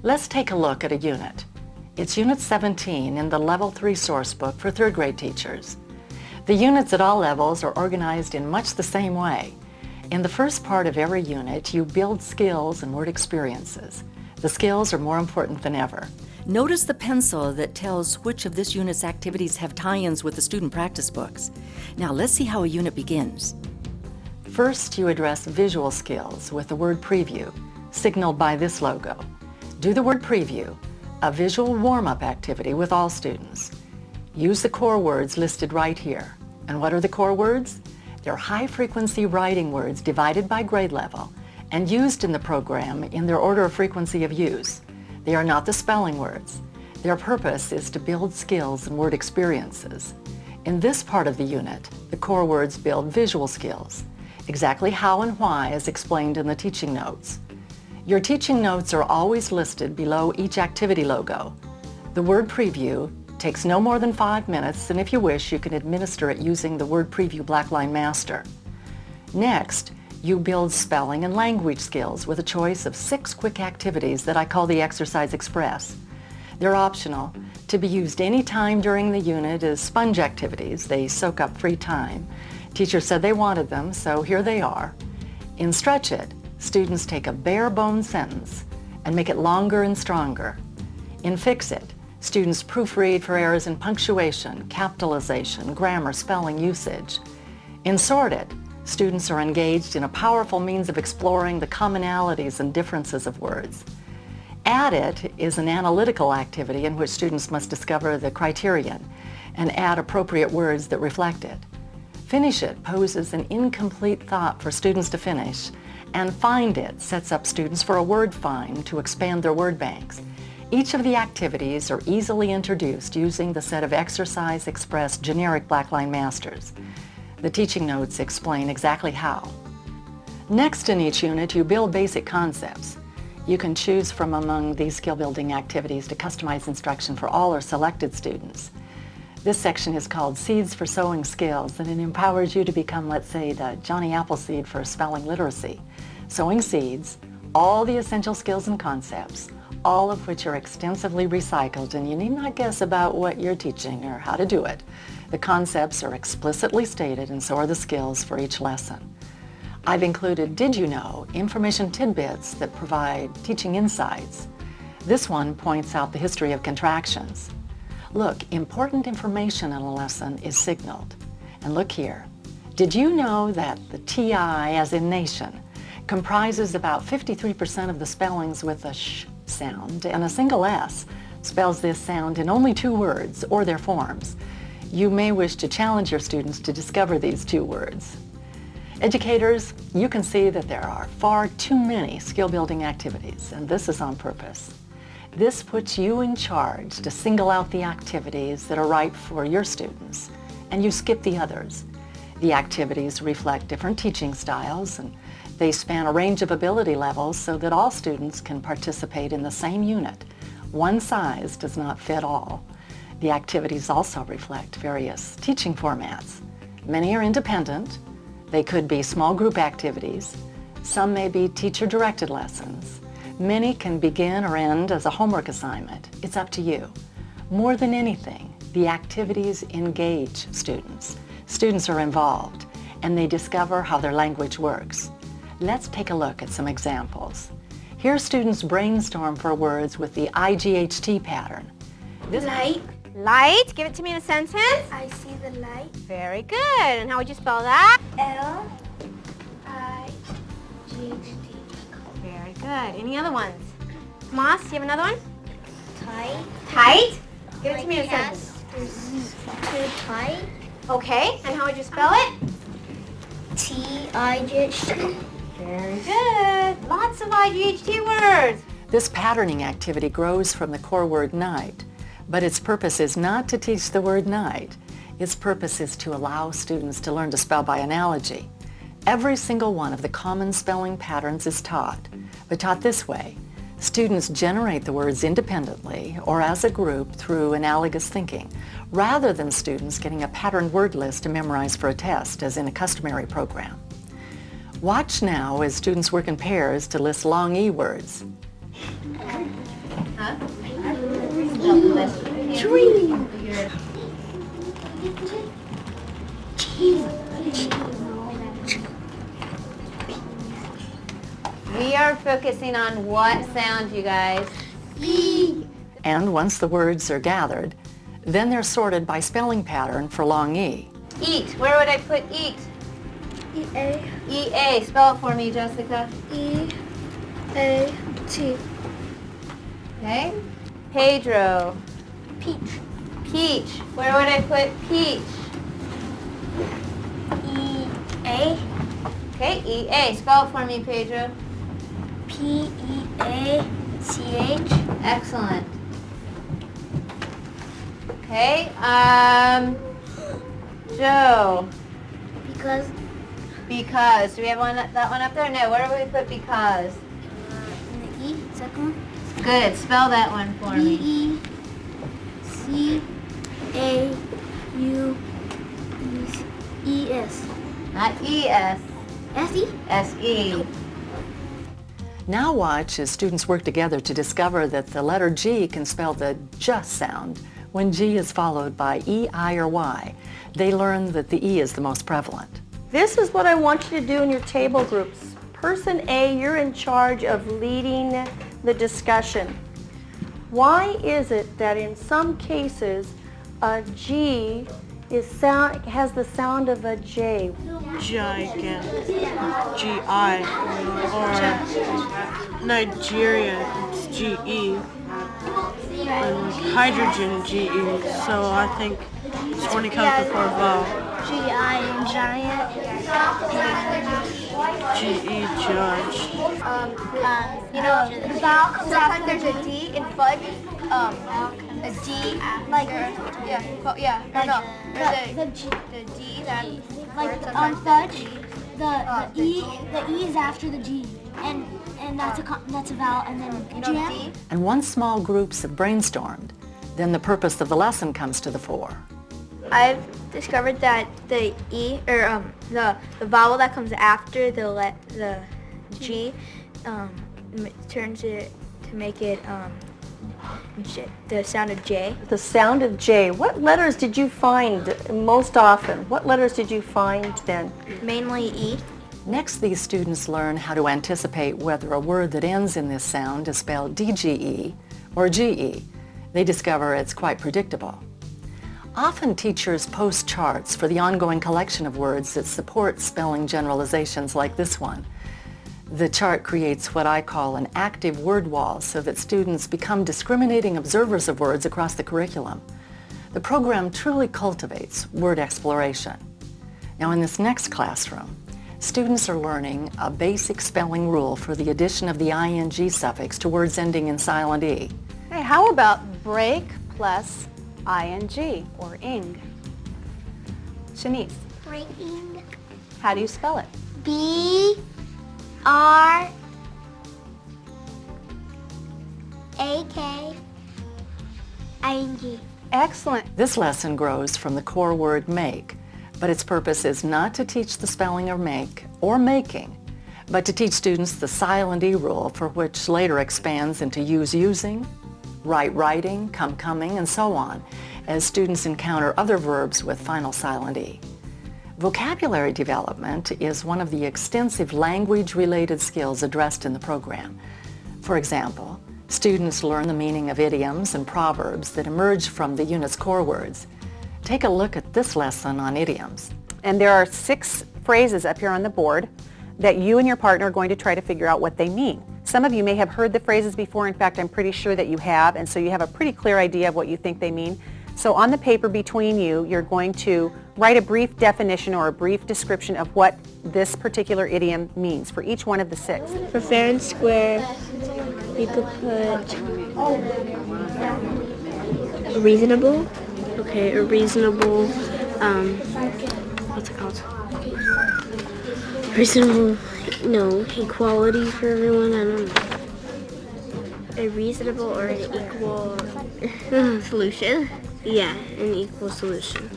Let's take a look at a unit. It's Unit 17 in the Level 3 Sourcebook for 3rd grade teachers. The units at all levels are organized in much the same way. In the first part of every unit, you build skills and word experiences. The skills are more important than ever. Notice the pencil that tells which of this unit's activities have tie-ins with the student practice books. Now let's see how a unit begins. First, you address visual skills with the word preview, signaled by this logo. Do the word preview, a visual warm-up activity with all students. Use the core words listed right here. And what are the core words? They're high-frequency writing words divided by grade level and used in the program in their order of frequency of use. They are not the spelling words. Their purpose is to build skills and word experiences. In this part of the unit, the core words build visual skills. Exactly how and why is explained in the teaching notes. Your teaching notes are always listed below each activity logo. The word preview takes no more than 5 minutes, and if you wish, you can administer it using the word preview Blackline Master. Next, you build spelling and language skills with a choice of 6 quick activities that I call the Exercise Express. They're optional, to be used any time during the unit as sponge activities. They soak up free time. Teacher said they wanted them, so here they are. In Stretch It, students take a bare-bones sentence and make it longer and stronger. In Fix It, students proofread for errors in punctuation, capitalization, grammar, spelling, usage. In Sort It, students are engaged in a powerful means of exploring the commonalities and differences of words. Add It is an analytical activity in which students must discover the criterion and add appropriate words that reflect it. Finish It poses an incomplete thought for students to finish, and Find It sets up students for a word find to expand their word banks. Each of the activities are easily introduced using the set of Exercise Express generic Blackline Masters. The teaching notes explain exactly how. Next in each unit, you build basic concepts. You can choose from among these skill-building activities to customize instruction for all or selected students. This section is called Seeds for Sowing Skills, and it empowers you to become, let's say, the Johnny Appleseed for spelling literacy. Sowing seeds, all the essential skills and concepts, all of which are extensively recycled, and you need not guess about what you're teaching or how to do it. The concepts are explicitly stated, and so are the skills for each lesson. I've included Did You Know? Information tidbits that provide teaching insights. This one points out the history of contractions. Look, important information in a lesson is signaled. And look here. Did you know that the TI, as in nation, comprises about 53% of the spellings with a sh sound, and a single S spells this sound in only 2 words or their forms? You may wish to challenge your students to discover these 2 words. Educators, you can see that there are far too many skill-building activities, and this is on purpose. This puts you in charge to single out the activities that are right for your students, and you skip the others. The activities reflect different teaching styles, and they span a range of ability levels so that all students can participate in the same unit. One size does not fit all. The activities also reflect various teaching formats. Many are independent. They could be small group activities. Some may be teacher-directed lessons. Many can begin or end as a homework assignment. It's up to you. More than anything, the activities engage students. Students are involved, and they discover how their language works. Let's take a look at some examples. Here, students brainstorm for words with the IGHT pattern. Light. Light. Give it to me in a sentence. I see the light. Very good. And how would you spell that? L-I-G-H-T. Very good. Any other ones? Moss, do you have another one? Tight. Tight. Give it to Like me in a cast sentence. Too tight. Okay. And how would you spell it? T-I-G-H-T. Very good. Lots of IGHT words. This patterning activity grows from the core word night, but its purpose is not to teach the word night. Its purpose is to allow students to learn to spell by analogy. Every single one of the common spelling patterns is taught, but taught this way. Students generate the words independently or as a group through analogous thinking, rather than students getting a patterned word list to memorize for a test, as in a customary program. Watch now as students work in pairs to list long E words. Tree. We are focusing on what sound, you guys? E. And once the words are gathered, then they're sorted by spelling pattern for long E. Eat. Where would I put eat? E-A. E-A. Spell it for me, Jessica. E-A-T. Okay. Pedro. Peach. Peach. Where would I put peach? E-A. Okay, E-A. Spell it for me, Pedro. P-E-A-C-H. Excellent. Okay, Joe. Because. Do we have that one up there? No, where do we put because? In the E, second one. Good, spell that one for me. B-E-C-A-U-E-S. Not E-S, S-E? S-E. Now watch as students work together to discover that the letter G can spell the just sound when G is followed by E, I, or Y. They learn that the E is the most prevalent. This is what I want you to do in your table groups. Person A, you're in charge of leading the discussion. Why is it that in some cases a G has the sound of a J? Gigantic, G-I, or Nigeria, it's G-E, and hydrogen, G-E, so I think it's when it comes before a vowel. G-I and giant. G-E, judge. You know, the vowel comes after there's a D in fudge. A D, like, the D that, like, fudge, the E is after the G, and that's a vowel, and then jam. And once small groups have brainstormed, then the purpose of the lesson comes to the fore. I've discovered that the E, or the vowel that comes after the G, turns it to make it the sound of J. The sound of J. What letters did you find most often? What letters did you find then? Mainly E. Next, these students learn how to anticipate whether a word that ends in this sound is spelled D-G-E or G-E. They discover it's quite predictable. Often teachers post charts for the ongoing collection of words that support spelling generalizations like this one. The chart creates what I call an active word wall so that students become discriminating observers of words across the curriculum. The program truly cultivates word exploration. Now in this next classroom, students are learning a basic spelling rule for the addition of the ing suffix to words ending in silent E. Hey, how about break plus ing or ing? Shanice, Breaking. how do you spell it? B-R-A-K-I-N-G. Excellent. This lesson grows from the core word make, but its purpose is not to teach the spelling of make or making, but to teach students the silent E rule, for which later expands into use using, write writing, come coming, and so on, as students encounter other verbs with final silent E. Vocabulary development is one of the extensive language-related skills addressed in the program. For example, students learn the meaning of idioms and proverbs that emerge from the unit's core words. Take a look at this lesson on idioms. And there are 6 phrases up here on the board that you and your partner are going to try to figure out what they mean. Some of you may have heard the phrases before. In fact, I'm pretty sure that you have, and so you have a pretty clear idea of what you think they mean. So on the paper between you, you're going to write a brief definition or a brief description of what this particular idiom means for each one of the 6. For fair and square, you could put reasonable. Okay, a reasonable, what's it called? Reasonable, no, equality for everyone, I don't know. A reasonable or an equal solution. Yeah, an equal solution.